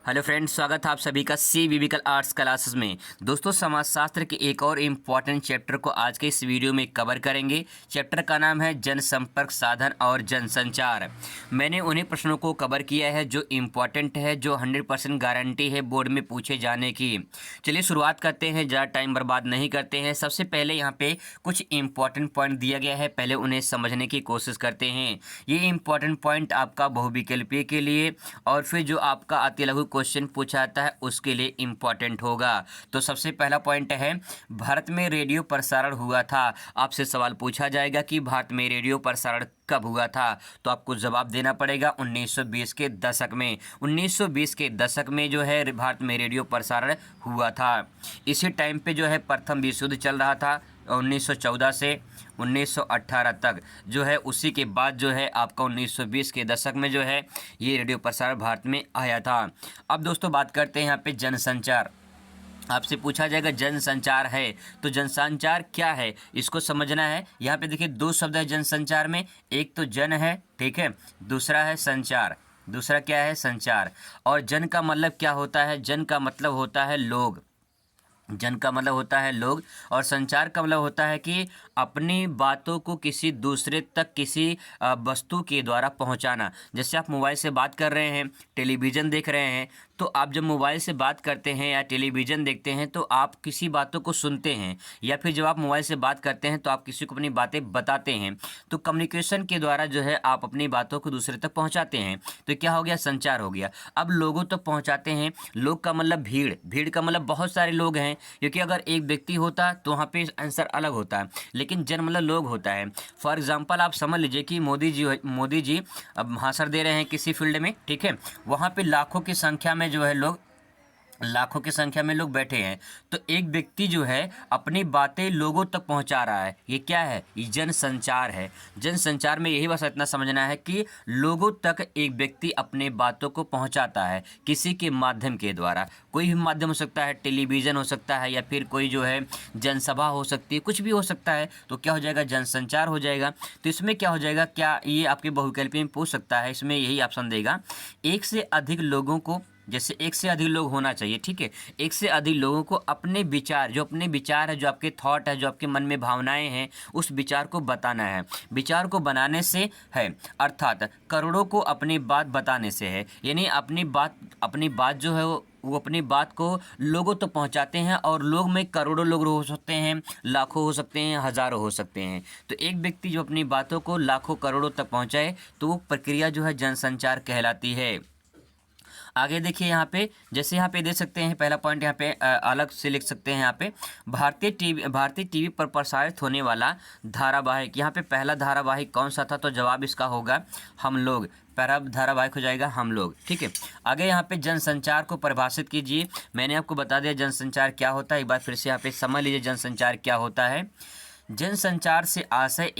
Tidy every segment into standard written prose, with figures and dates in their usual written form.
Hello friends, स्वागत है आप सभी का सी विविकल आर्ट्स क्लासेस में। दोस्तों, समाजशास्त्र के एक और इम्पॉर्टेंट चैप्टर को आज के इस वीडियो में कवर करेंगे। चैप्टर का नाम है जनसंपर्क साधन और जनसंचार। मैंने उन्हीं प्रश्नों को कवर किया है जो इम्पॉर्टेंट है, जो 100% गारंटी है बोर्ड में पूछे जाने की। चलिए शुरुआत करते हैं, ज़्यादा टाइम बर्बाद नहीं करते हैं। सबसे पहले यहाँ पे कुछ इम्पॉर्टेंट पॉइंट दिया गया है, पहले उन्हें समझने की कोशिश करते हैं। ये इम्पॉर्टेंट पॉइंट आपका बहुविकल्पीय के लिए और फिर जो आपका अति लघु क्वेश्चन पूछा जाता है उसके लिए इम्पॉर्टेंट होगा। तो सबसे पहला पॉइंट है, भारत में रेडियो प्रसारण हुआ था। आपसे सवाल पूछा जाएगा कि भारत में रेडियो प्रसारण कब हुआ था, तो आपको जवाब देना पड़ेगा 1920 के दशक में। 1920 के दशक में जो है भारत में रेडियो प्रसारण हुआ था। इसी टाइम पे जो है प्रथम विश्व युद्ध चल रहा था 1914 से 1918 तक जो है। उसी के बाद जो है आपका 1920 के दशक में जो है ये रेडियो प्रसारण भारत में आया था। अब दोस्तों बात करते हैं यहाँ पे जनसंचार। आपसे पूछा जाएगा जनसंचार है तो जनसंचार क्या है, इसको समझना है। यहाँ पे देखिए दो शब्द है जनसंचार में, एक तो जन है, ठीक है, दूसरा है संचार। दूसरा क्या है? संचार। और जन का मतलब क्या होता है? जन का मतलब होता है लोग। जन का मतलब होता है लोग और संचार का मतलब होता है कि अपनी बातों को किसी दूसरे तक किसी वस्तु के द्वारा पहुंचाना। जैसे आप मोबाइल से बात कर रहे हैं, टेलीविज़न देख रहे हैं, तो आप जब मोबाइल से बात करते हैं या टेलीविज़न देखते हैं तो आप किसी बातों को सुनते हैं, या फिर जब आप मोबाइल से बात करते हैं तो आप किसी को अपनी बातें बताते हैं। तो कम्युनिकेशन के द्वारा जो है आप अपनी बातों को दूसरे तक पहुंचाते हैं, तो क्या हो गया? संचार हो गया। अब लोगों तक पहुंचाते हैं, लोग का मतलब भीड़, भीड़ का मतलब बहुत सारे लोग हैं, क्योंकि अगर एक व्यक्ति होता तो वहाँ पे आंसर अलग होता है, लेकिन जन मतलब लोग होता है। फॉर एग्जांपल आप समझ लीजिए कि मोदी जी अब भाषण दे रहे हैं किसी फील्ड में, ठीक है, वहाँ पे लाखों की संख्या में जो है लोग, लाखों की संख्या में लोग बैठे हैं, तो एक व्यक्ति जो है अपनी बातें लोगों तक पहुंचा रहा है। ये क्या है? ये जनसंचार है। जनसंचार में यही बस इतना समझना है कि लोगों तक एक व्यक्ति अपने बातों को पहुंचाता है किसी के माध्यम के द्वारा। कोई भी माध्यम हो सकता है, टेलीविज़न हो सकता है, या फिर कोई जो है जनसभा हो सकती है, कुछ भी हो सकता है। तो क्या हो जाएगा? जनसंचार हो जाएगा। तो इसमें क्या हो जाएगा? क्या ये आपके बहुविकल्पी में पूछ सकता है, इसमें यही ऑप्शन देगा, एक से अधिक लोगों को, जैसे एक से अधिक लोग होना चाहिए, ठीक है, एक से अधिक लोगों को अपने विचार, जो अपने विचार है, जो आपके थॉट है, जो आपके मन में भावनाएं हैं, उस विचार को बताना है। विचार को बनाने से है, अर्थात करोड़ों को अपनी बात बताने से है। यानी अपनी बात जो है वो अपनी बात को लोगों तक पहुंचाते हैं, और लोग में करोड़ों लोग हो सकते हैं, लाखों हो सकते हैं, हज़ारों हो सकते हैं। तो एक व्यक्ति जो अपनी बातों को लाखों करोड़ों तक पहुंचाए तो वो प्रक्रिया जो है जनसंचार कहलाती है। आगे देखिए यहाँ पे, जैसे यहाँ पे दे सकते हैं, पहला पॉइंट यहाँ पे अलग से लिख सकते हैं। यहाँ पे भारतीय टीवी पर प्रसारित होने वाला धारावाहिक, यहाँ पे पहला धारावाहिक कौन सा था? तो जवाब इसका होगा हम लोग। पहला धारावाहिक हो जाएगा हम लोग, ठीक है। आगे यहाँ पे जनसंचार को परिभाषित कीजिए। मैंने आपको बता दिया जनसंचार क्या होता है, एक बार फिर से यहाँ पे समझ लीजिए जनसंचार क्या होता है। जनसंचार से आशय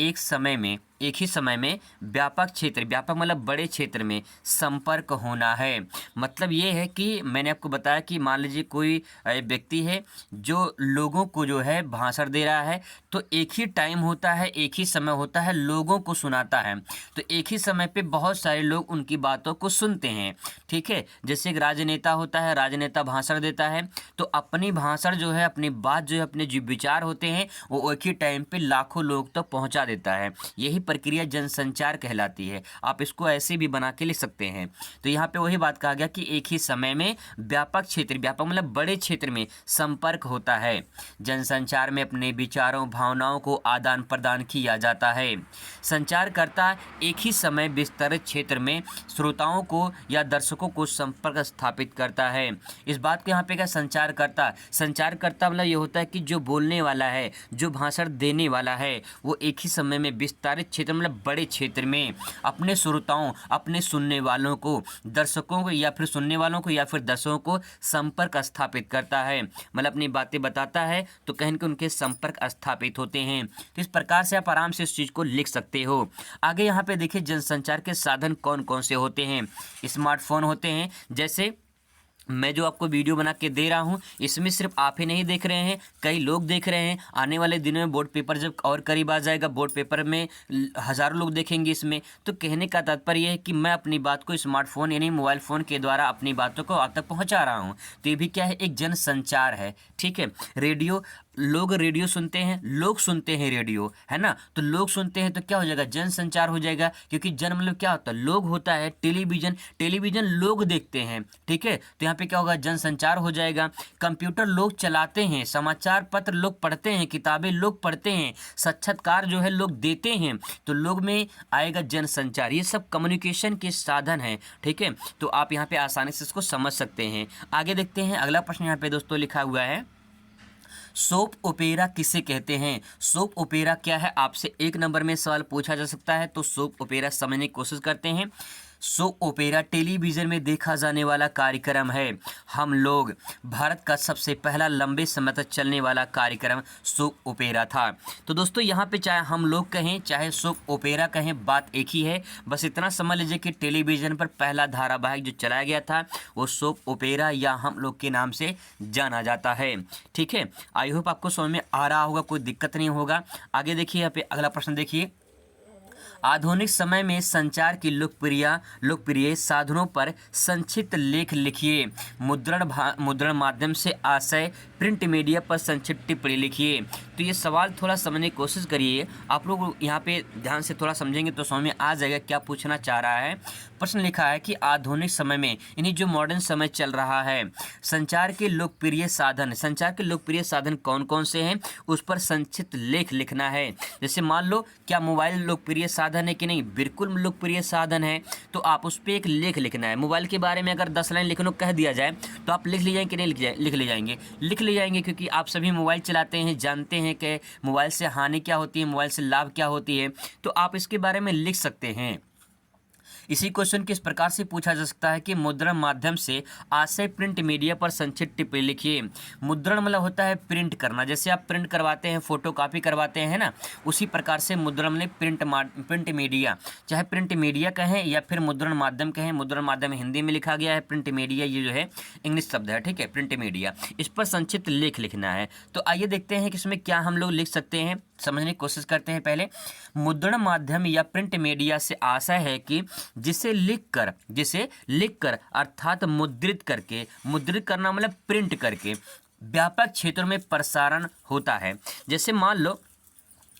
एक ही समय में व्यापक क्षेत्र, व्यापक मतलब बड़े क्षेत्र में संपर्क होना है। मतलब ये है कि मैंने आपको बताया कि मान लीजिए कोई व्यक्ति है जो लोगों को जो है भाषण दे रहा है, तो एक ही टाइम होता है, एक ही समय होता है, लोगों को सुनाता है। तो एक ही समय पे बहुत सारे लोग उनकी बातों को सुनते हैं, ठीक है। जैसे एक राजनेता होता है, राजनेता भाषण देता है, तो अपनी भाषण जो है, अपनी बात जो है, अपने जो विचार होते हैं वो एक ही टाइम पे लाखों लोग तक पहुंचा देता है। यही प्रक्रिया जनसंचार कहलाती है। आप इसको ऐसे भी बना के लिख सकते हैं। तो यहाँ पे वही बात कहा गया कि एक ही समय में व्यापक क्षेत्र, व्यापक मतलब बड़े क्षेत्र में संपर्क होता है। जनसंचार में अपने विचारों, भावनाओं को आदान प्रदान किया जाता है। संचारकर्ता एक ही समय विस्तृत क्षेत्र में श्रोताओं को या दर्शकों को संपर्क स्थापित करता है। इस बात को यहाँ पे क्या, संचारकर्ता मतलब ये होता है कि जो बोलने वाला है, जो भाषण देने वाला है, वो एक ही समय में विस्तारित क्षेत्र मतलब बड़े क्षेत्र में अपने श्रोताओं, अपने सुनने वालों को, दर्शकों को, या फिर सुनने वालों को या फिर दर्शकों को संपर्क स्थापित करता है। मतलब अपनी बातें बताता है तो कहीं न कहीं उनके संपर्क स्थापित होते हैं। तो इस प्रकार से आप आराम से इस चीज़ को लिख सकते हो। आगे यहाँ पे देखिए जनसंचार के साधन कौन कौन से होते हैं। स्मार्टफोन होते हैं, जैसे मैं जो आपको वीडियो बना के दे रहा हूँ इसमें सिर्फ आप ही नहीं देख रहे हैं, कई लोग देख रहे हैं। आने वाले दिनों में बोर्ड पेपर जब और करीब आ जाएगा, बोर्ड पेपर में हज़ारों लोग देखेंगे इसमें। तो कहने का तात्पर्य है कि मैं अपनी बात को स्मार्टफोन यानी मोबाइल फ़ोन के द्वारा अपनी बातों को आप तक पहुँचा रहा हूँ। तो ये भी क्या है, एक जनसंचार है। ठीक है, रेडियो, लोग रेडियो सुनते हैं, लोग सुनते हैं रेडियो, है ना। तो लोग सुनते हैं तो क्या हो जाएगा, जनसंचार हो जाएगा। क्योंकि जन मतलब क्या होता है, लोग होता है। टेलीविज़न, टेलीविज़न लोग देखते हैं। ठीक है, तो यहाँ पे क्या होगा, जनसंचार हो जाएगा। कंप्यूटर लोग चलाते हैं, समाचार पत्र लोग पढ़ते हैं, किताबें लोग पढ़ते हैं, साक्षात्कार जो है लोग देते हैं। तो लोग में आएगा जनसंचार। ये सब कम्युनिकेशन के साधन हैं। ठीक है, तो आप यहाँ पे आसानी से इसको समझ सकते हैं। आगे देखते हैं, अगला प्रश्न यहाँ पे दोस्तों लिखा हुआ है, सोप ओपेरा किसे कहते हैं। सोप ओपेरा क्या है, आपसे 1 नंबर में सवाल पूछा जा सकता है। तो सोप ओपेरा समझने की कोशिश करते हैं। सोप ओपेरा टेलीविज़न में देखा जाने वाला कार्यक्रम है। हम लोग, भारत का सबसे पहला लंबे समय तक चलने वाला कार्यक्रम सोप ओपेरा था। तो दोस्तों यहाँ पे चाहे हम लोग कहें चाहे सोप ओपेरा कहें, बात एक ही है। बस इतना समझ लीजिए कि टेलीविज़न पर पहला धारावाहिक जो चलाया गया था वो सोप ओपेरा या हम लोग के नाम से जाना जाता है। ठीक है, आई होप आपको समझ में आ रहा होगा, कोई दिक्कत नहीं होगा। आगे देखिए, यहाँ पे अगला प्रश्न देखिए, आधुनिक समय में संचार की लोकप्रिय साधनों पर संक्षिप्त लेख लिखिए। मुद्रण माध्यम से आशय, प्रिंट मीडिया पर संक्षिप्त टिप्पणी लिखिए। तो ये सवाल थोड़ा समझने की कोशिश करिए। आप लोग यहाँ पे ध्यान से थोड़ा समझेंगे तो समझ में आ जाएगा क्या पूछना चाह रहा है। प्रश्न लिखा है कि आधुनिक समय में, यानी जो मॉडर्न समय चल रहा है, संचार के लोकप्रिय साधन कौन कौन से हैं, उस पर संक्षिप्त लेख लिखना है। जैसे मान लो, क्या मोबाइल लोकप्रिय साधन है कि नहीं, बिल्कुल लोकप्रिय साधन है। तो आप उस पर एक लेख लिखना है। मोबाइल के बारे में अगर 10 लाइन लिखने को कह दिया जाए तो आप लिख ले जाएंगे कि नहीं लिख ले जाएंगे, क्योंकि आप सभी मोबाइल चलाते हैं, जानते हैं कि मोबाइल से हानि क्या होती है, मोबाइल से लाभ क्या होती है। तो आप इसके बारे में लिख सकते हैं। इसी क्वेश्चन को इस प्रकार से पूछा जा सकता है कि मुद्रण माध्यम से आशय, प्रिंट मीडिया पर संक्षिप्त टिप्पणी लिखिए। मुद्रण मतलब होता है प्रिंट करना, जैसे आप प्रिंट करवाते हैं, फोटो कॉपी करवाते हैं ना, उसी प्रकार से मुद्रण मतलब प्रिंट मीडिया, चाहे प्रिंट मीडिया कहें या फिर मुद्रण माध्यम कहें। मुद्रण माध्यम हिंदी में लिखा गया है, प्रिंट मीडिया ये जो है इंग्लिश शब्द है। ठीक है, प्रिंट मीडिया, इस पर संक्षिप्त लेख लिखना है। तो आइए देखते हैं कि इसमें क्या हम लोग लिख सकते हैं, समझने की कोशिश करते हैं। पहले, मुद्रण माध्यम या प्रिंट मीडिया से आशय है कि जिसे लिखकर अर्थात मुद्रित करके, मुद्रित करना मतलब प्रिंट करके व्यापक क्षेत्रों में प्रसारण होता है। जैसे मान लो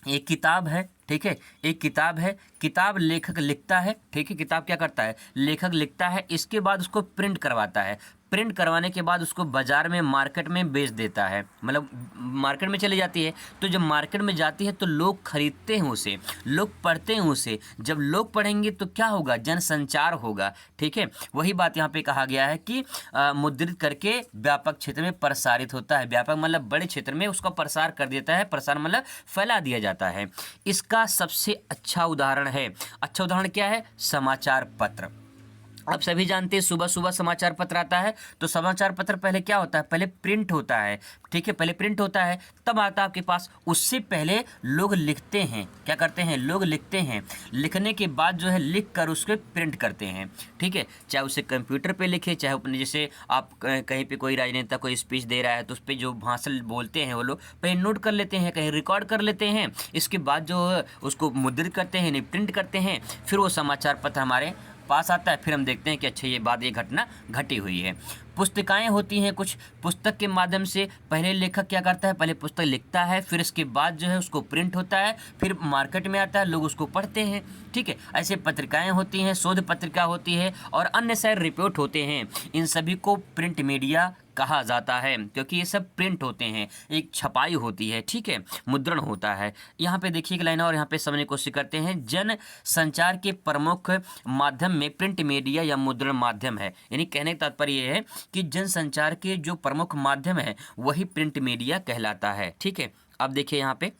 एक किताब है, ठीक है, एक किताब है, किताब लेखक लिखता है, ठीक है, किताब क्या करता है, लेखक लिखता है, इसके बाद उसको प्रिंट करवाता है। प्रिंट करवाने के बाद उसको बाज़ार में, मार्केट में बेच देता है, मतलब मार्केट में चली जाती है। तो जब मार्केट में जाती है तो लोग खरीदते हैं उसे, लोग पढ़ते हैं उसे। जब लोग पढ़ेंगे तो क्या होगा, जनसंचार होगा। ठीक है, वही बात यहाँ पे कहा गया है कि मुद्रित करके व्यापक क्षेत्र में प्रसारित होता है। व्यापक मतलब बड़े क्षेत्र में उसका प्रसार कर देता है, प्रसार मतलब फैला दिया जाता है। इसका सबसे अच्छा उदाहरण है, अच्छा उदाहरण क्या है, समाचार पत्र। आप सभी जानते हैं सुबह सुबह समाचार पत्र आता है। तो समाचार पत्र पहले क्या होता है, पहले प्रिंट होता है। ठीक है, पहले प्रिंट होता है, तब आता है आपके पास। उससे पहले लोग लिखते हैं, क्या करते हैं, लोग लिखते हैं। लिखने के बाद जो है लिख कर उसको प्रिंट करते हैं। ठीक है, चाहे उसे कंप्यूटर पे लिखे, चाहे अपने, जैसे आप कहीं पे कोई राजनेता कोई स्पीच दे रहा है तो उस पर जो भाषण बोलते हैं वो लोग पहले नोट कर लेते हैं, कहीं रिकॉर्ड कर लेते हैं। इसके बाद जो है उसको मुद्रित करते हैं, प्रिंट करते हैं, फिर वो समाचार पत्र हमारे पास आता है। फिर हम देखते हैं कि अच्छा ये बात, ये घटना घटी हुई है। पुस्तिकाएं होती हैं कुछ, पुस्तक के माध्यम से पहले लेखक क्या करता है, पहले पुस्तक लिखता है, फिर इसके बाद जो है उसको प्रिंट होता है, फिर मार्केट में आता है, लोग उसको पढ़ते हैं। ठीक है, ऐसे पत्रिकाएं होती हैं, शोध पत्रिका होती है और अन्य सारे रिपोर्ट होते हैं। इन सभी को प्रिंट मीडिया कहा जाता है, क्योंकि ये सब प्रिंट होते हैं, एक छपाई होती है। ठीक है, मुद्रण होता है। यहाँ पे देखिए एक लाइन और यहाँ पे समझने की कोशिश करते हैं। जन संचार के प्रमुख माध्यम में प्रिंट मीडिया या मुद्रण माध्यम है, यानी कहने का तात्पर्य ये है कि जनसंचार के जो प्रमुख माध्यम है वही प्रिंट मीडिया कहलाता है। ठीक है, अब देखिए यहाँ पे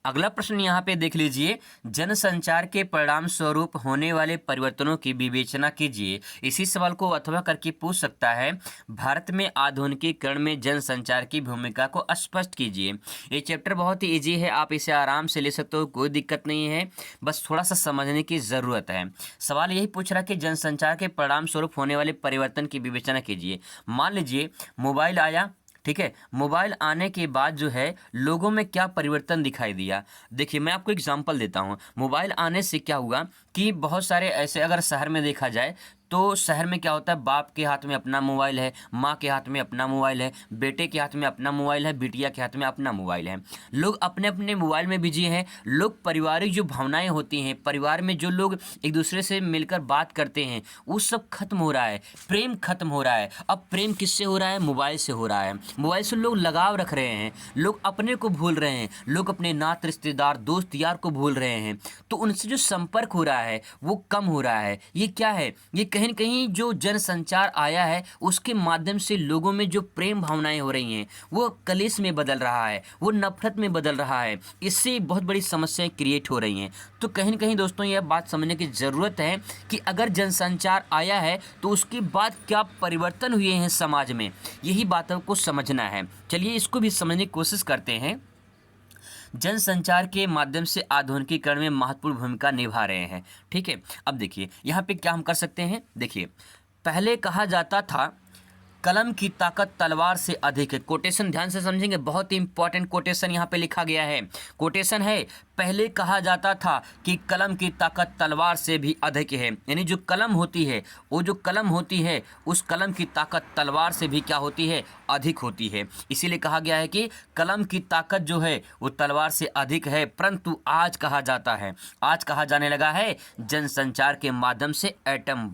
अगला प्रश्न यहाँ पे देख लीजिए, जनसंचार के परिणाम स्वरूप होने वाले परिवर्तनों की विवेचना कीजिए। इसी सवाल को अथवा करके पूछ सकता है, भारत में आधुनिकीकरण में जनसंचार की भूमिका को स्पष्ट कीजिए। ये चैप्टर बहुत ही इजी है, आप इसे आराम से ले सकते हो, कोई दिक्कत नहीं है, बस थोड़ा सा समझने की ज़रूरत है। सवाल यही पूछ रहा है कि जनसंचार के परिणाम स्वरूप होने वाले परिवर्तन की विवेचना कीजिए। मान लीजिए मोबाइल आया, ठीक है, मोबाइल आने के बाद जो है लोगों में क्या परिवर्तन दिखाई दिया। देखिए मैं आपको एग्जांपल देता हूँ। मोबाइल आने से क्या हुआ कि बहुत सारे ऐसे, अगर शहर में देखा जाए तो शहर में क्या होता है, बाप के हाथ में अपना मोबाइल है, माँ के हाथ में अपना मोबाइल है, बेटे के हाथ में अपना मोबाइल है, बिटिया के हाथ में अपना मोबाइल है। लोग अपने अपने मोबाइल में बिजी हैं। लोग पारिवारिक जो भावनाएं होती हैं, परिवार में जो लोग एक दूसरे से मिलकर बात करते हैं, वो सब खत्म हो रहा है, प्रेम खत्म हो रहा है। अब प्रेम किससे हो रहा है? मोबाइल से हो रहा है। मोबाइल से लोग लगाव रख रहे हैं, लोग अपने को भूल रहे हैं, लोग अपने नात रिश्तेदार दोस्त यार को भूल रहे हैं। तो उनसे जो संपर्क हो रहा है वो कम हो रहा है। ये क्या है? ये कहीं न कहीं जो जनसंचार आया है उसके माध्यम से लोगों में जो प्रेम भावनाएं हो रही हैं वो कलेश में बदल रहा है, वो नफरत में बदल रहा है। इससे बहुत बड़ी समस्याएं क्रिएट हो रही हैं। तो कहीं न कहीं दोस्तों यह बात समझने की ज़रूरत है कि अगर जनसंचार आया है तो उसके बाद क्या परिवर्तन हुए हैं समाज में, यही बातों को समझना है। चलिए इसको भी समझने की कोशिश करते हैं। जनसंचार के माध्यम से आधुनिकीकरण में महत्वपूर्ण भूमिका निभा रहे हैं। ठीक है, अब देखिए यहाँ पे क्या हम कर सकते हैं। देखिए पहले कहा जाता था कलम की ताकत तलवार से अधिक है। कोटेशन ध्यान से समझेंगे, बहुत ही इंपॉर्टेंट कोटेशन यहाँ पे लिखा गया है। कोटेशन है, पहले कहा जाता था कि कलम की ताकत तलवार से भी अधिक है। यानी जो कलम होती है, वो जो कलम होती है उस कलम की ताकत तलवार से भी क्या होती है? अधिक होती है। इसीलिए कहा गया है कि कलम की ताकत जो है वो तलवार से अधिक है। परंतु आज कहा जाता है, आज कहा जाने लगा है जनसंचार के माध्यम से एटम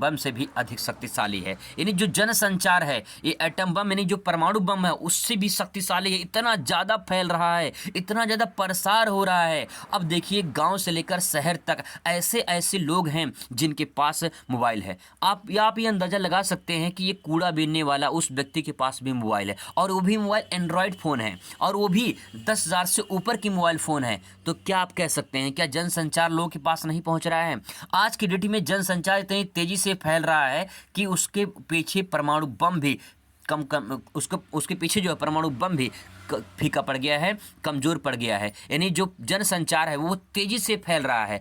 बम से भी अधिक शक्तिशाली है। यानी जो जनसंचार है ये एटम बम यानी जो परमाणु बम है उससे भी शक्तिशाली है। इतना ज़्यादा फैल रहा है, इतना ज़्यादा प्रसार हो रहा है। अब देखिए गांव से लेकर शहर तक ऐसे ऐसे लोग हैं जिनके पास मोबाइल है। आप ये अंदाज़ा लगा सकते हैं कि ये कूड़ा बीनने वाला उस व्यक्ति के पास भी मोबाइल है, और वो भी मोबाइल एंड्रॉयड फ़ोन है, और वो भी 10,000 से ऊपर की मोबाइल फ़ोन है। तो क्या आप कह सकते हैं क्या जनसंचार लोगों के पास नहीं पहुँच रहा है? आज की डेट में जनसंचार इतनी तेजी से फैल रहा है कि उसके पीछे परमाणु बम भी उसके पीछे जो है परमाणु बम भी फीका पड़ गया है, कमज़ोर पड़ गया है। यानी जो जनसंचार है वो तेज़ी से फैल रहा है।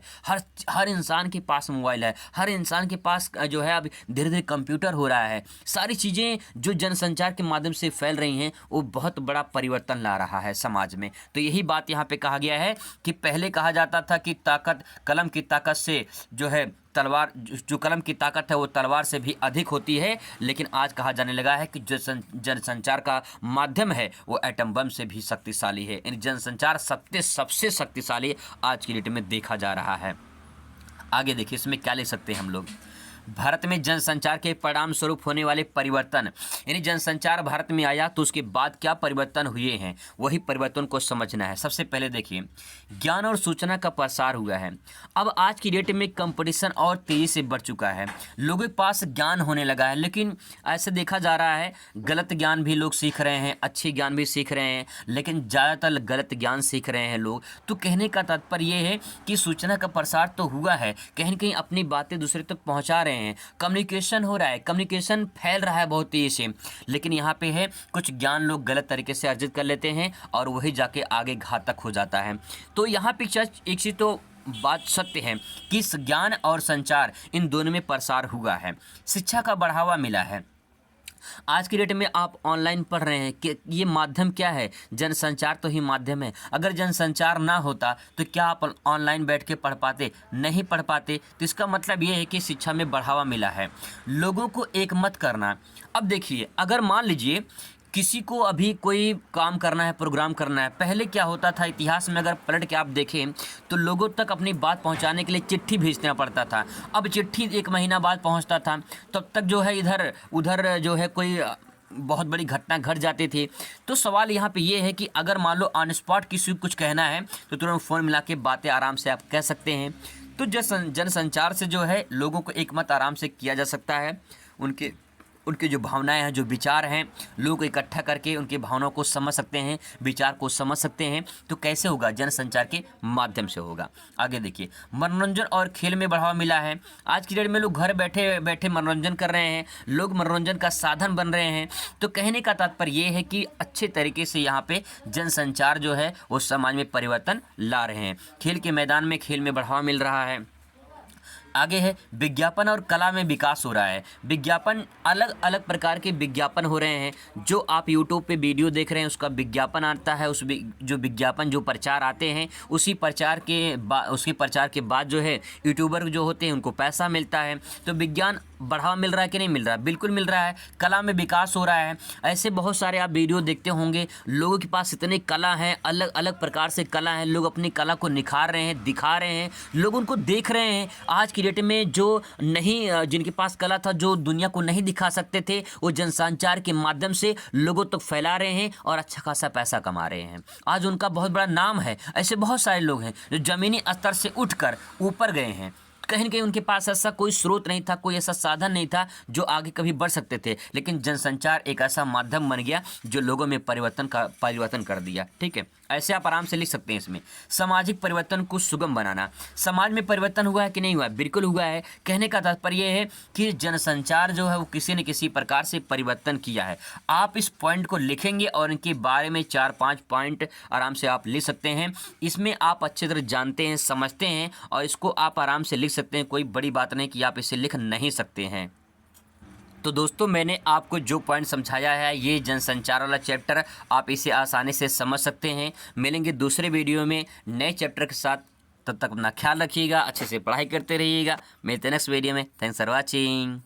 हर इंसान के पास मोबाइल है, हर इंसान के पास जो है अब धीरे धीरे कंप्यूटर हो रहा है। सारी चीज़ें जो जनसंचार के माध्यम से फैल रही हैं वो बहुत बड़ा परिवर्तन ला रहा है समाज में। तो यही बात यहाँ पे कहा गया है कि पहले कहा जाता था कि कलम की ताकत से जो है तलवार, जो कलम की ताकत है वो तलवार से भी अधिक होती है। लेकिन आज कहा जाने लगा है कि जो जनसंचार का माध्यम है वो एटम बम से भी शक्तिशाली है। यानी जनसंचार सबसे शक्तिशाली आज की डेट में देखा जा रहा है। आगे देखिए इसमें क्या ले सकते हैं हम लोग। भारत में जनसंचार के परिणाम स्वरूप होने वाले परिवर्तन, यानी जनसंचार भारत में आया तो उसके बाद क्या परिवर्तन हुए हैं, वही परिवर्तन को समझना है। सबसे पहले देखिए ज्ञान और सूचना का प्रसार हुआ है। अब आज की डेट में कंपटीशन और तेज़ी से बढ़ चुका है, लोगों के पास ज्ञान होने लगा है। लेकिन ऐसे देखा जा रहा है गलत ज्ञान भी लोग सीख रहे हैं, अच्छे ज्ञान भी सीख रहे हैं, लेकिन ज़्यादातर गलत ज्ञान सीख रहे हैं लोग। तो कहने का तात्पर्य ये है कि सूचना का प्रसार तो हुआ है, कहीं न कहीं अपनी बातें दूसरे तक पहुँचा रहे हैं, कम्युनिकेशन हो रहा है, कम्युनिकेशन फैल रहा है बहुत तेजी से। लेकिन यहाँ पे है कुछ ज्ञान लोग गलत तरीके से अर्जित कर लेते हैं और वही जाके आगे घातक हो जाता है। तो यहाँ पे एक चीज़ तो बात सत्य है कि ज्ञान और संचार इन दोनों में प्रसार हुआ है, शिक्षा का बढ़ावा मिला है। आज की डेट में आप ऑनलाइन पढ़ रहे हैं कि ये माध्यम क्या है? जनसंचार तो ही माध्यम है। अगर जनसंचार ना होता तो क्या आप ऑनलाइन बैठ के पढ़ पाते? नहीं पढ़ पाते। तो इसका मतलब ये है कि शिक्षा में बढ़ावा मिला है। लोगों को एक मत करना। अब देखिए अगर मान लीजिए किसी को अभी कोई काम करना है, प्रोग्राम करना है, पहले क्या होता था इतिहास में अगर पलट के आप देखें तो लोगों तक अपनी बात पहुंचाने के लिए चिट्ठी भेजना पड़ता था। अब चिट्ठी 1 महीना बाद पहुंचता था, तब तक जो है इधर उधर जो है कोई बहुत बड़ी घटना घट जाती थी। तो सवाल यहाँ पे ये है कि अगर मान लो ऑन स्पॉट किसी को कुछ कहना है तो तुरंत फ़ोन मिला के बातें आराम से आप कह सकते हैं। तो जनसंचार से जो है लोगों को एक मत आराम से किया जा सकता है, उनके उनकी जो भावनाएं हैं, जो विचार हैं, लोगों को इकट्ठा करके उनकी भावनाओं को समझ सकते हैं, विचार को समझ सकते हैं। तो कैसे होगा? जनसंचार के माध्यम से होगा। आगे देखिए, मनोरंजन और खेल में बढ़ावा मिला है। आज की डेट में लोग घर बैठे बैठे मनोरंजन कर रहे हैं, लोग मनोरंजन का साधन बन रहे हैं। तो कहने का तात्पर्य ये है कि अच्छे तरीके से यहाँ पे जनसंचार जो है वो समाज में परिवर्तन ला रहे हैं। खेल के मैदान में खेल में बढ़ावा मिल रहा है। आगे है, विज्ञापन और कला में विकास हो रहा है। विज्ञापन, अलग अलग प्रकार के विज्ञापन हो रहे हैं। जो आप यूट्यूब पे वीडियो देख रहे हैं उसका विज्ञापन आता है, जो विज्ञापन जो प्रचार आते हैं उसके प्रचार के बाद जो है यूट्यूबर जो होते हैं उनको पैसा मिलता है। तो विज्ञान बढ़ावा मिल रहा है कि नहीं मिल रहा है? बिल्कुल मिल रहा है। कला में विकास हो रहा है। ऐसे बहुत सारे आप वीडियो देखते होंगे, लोगों के पास इतनी कला है, अलग अलग प्रकार से कला है, लोग अपनी कला को निखार रहे हैं, दिखा रहे हैं, लोग उनको देख रहे हैं। आज की डेट में जो नहीं, जिनके पास कला था, जो दुनिया को नहीं दिखा सकते थे, वो जनसंचार के माध्यम से लोगों तक फैला रहे हैं और अच्छा खासा पैसा कमा रहे हैं। आज उनका बहुत बड़ा नाम है। ऐसे बहुत सारे लोग हैं जो ज़मीनी स्तर से उठकर ऊपर गए हैं। कहीं न कहीं उनके पास ऐसा कोई स्रोत नहीं था, कोई ऐसा साधन नहीं था जो आगे कभी बढ़ सकते थे, लेकिन जनसंचार एक ऐसा माध्यम बन गया जो लोगों में परिवर्तन कर दिया। ठीक है, ऐसे आप आराम से लिख सकते हैं इसमें। सामाजिक परिवर्तन को सुगम बनाना। समाज में परिवर्तन हुआ है कि नहीं हुआ है? बिल्कुल हुआ है। कहने का तात्पर्य है कि जनसंचार जो है वो किसी न किसी प्रकार से परिवर्तन किया है। आप इस पॉइंट को लिखेंगे और इनके बारे में 4-5 पॉइंट आराम से आप लिख सकते हैं। इसमें आप अच्छी तरह जानते हैं, समझते हैं और इसको आप आराम से लिख सकते हैं। कोई बड़ी बात नहीं कि आप इसे लिख नहीं सकते हैं। तो दोस्तों, मैंने आपको जो पॉइंट समझाया है, ये जनसंचार वाला चैप्टर आप इसे आसानी से समझ सकते हैं। मिलेंगे दूसरे वीडियो में नए चैप्टर के साथ। तब तक अपना ख्याल रखिएगा, अच्छे से पढ़ाई करते रहिएगा। मिलते हैं नेक्स्ट वीडियो में। Thanks for watching.